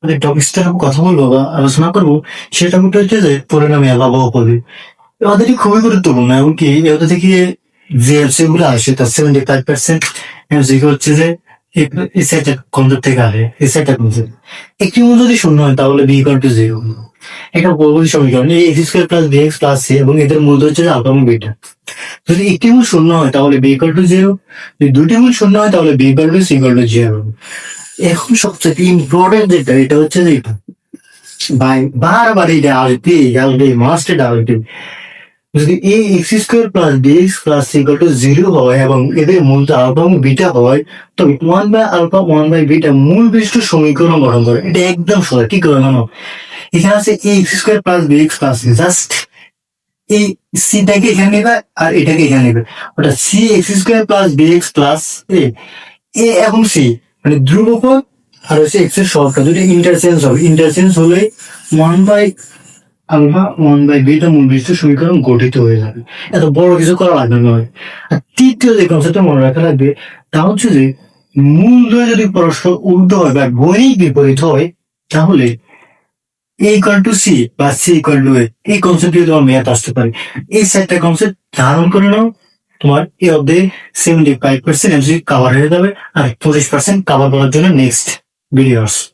যে টপিকসটা কথা বলবো বা আলোচনা করবো সেই টপিকটা হচ্ছে যে পরিণামী বা বহুপদী। এটি খুবই গুরুত্বপূর্ণ, এমনকি এদের থেকে যে এমসি গুলো আসে তার 75% এমসিকিউ হচ্ছে যে এই সেটটা কনসেপ্ট থেকে আসে। এই সেটটা কনসেপ্ট একটি মূল যদি শূন্য হয় তাহলে বি ইকুয়াল টু জিরো। একটা বহুপদী সমীকরণ এই x square plus b x plus c এবং এদের মূল হচ্ছে আলফা এবং বিটা। যদি একটি মূল শূন্য হয় তাহলে বি ইকুয়াল টু জিরো, যদি দুটি মূল শূন্য হয় তাহলে b equal to c equal to zero. এখন সবচেয়ে ইম্পর্টেন্ট যেটা এটা হচ্ছে যে ভাই বারবার এটা আসবে আসবে মাস্ট এটা আসবে। যদি a x square plus b x plus equal to zero হয় এবং এদের মূল আলফা এবং বিটা হয়, তবে one by alpha one by beta মূল বিশিষ্ট সমীকরণ গঠন করে। এটা একদম সহজ, কি করে জানো? এখানে আছে a x square plus b x plus c, just এই সিটাকে এখানে নেবে আর এটাকে এখানে নেবে, ওটা c x square plus b x plus a. A এবং সি মানে ধ্রুবপদ আর হচ্ছে এক্স এর সহগটা দুটো ইন্টারচেঞ্জ হবে, ইন্টারচেঞ্জ হলে one by alpha one by beta মূল বিশিষ্ট সমীকরণ গঠিত হয়ে যাবে। এত বড় কিছু করা লাগবে নয়। আর তৃতীয় যে কনসেপ্টটা মনে রাখা লাগবে তা হচ্ছে যে মূল দ্বয় যদি পরস্পর উল্টো হয় বা গৈরিক বিপরীত হয় তাহলে এ ইকুয়াল টু সি বা সি ইকুয়াল টু এ, এই কনসেপ্ট দিয়ে তোমার মেয়াদ আসতে পারে। এই চারটা কনসেপ্ট ধারণ করে নাও, তোমার এই অব্দে 75% এমসিকিউ কাভার হয়ে যাবে আর 25% কাভার করার জন্য নেক্সট ভিডিও আসছে।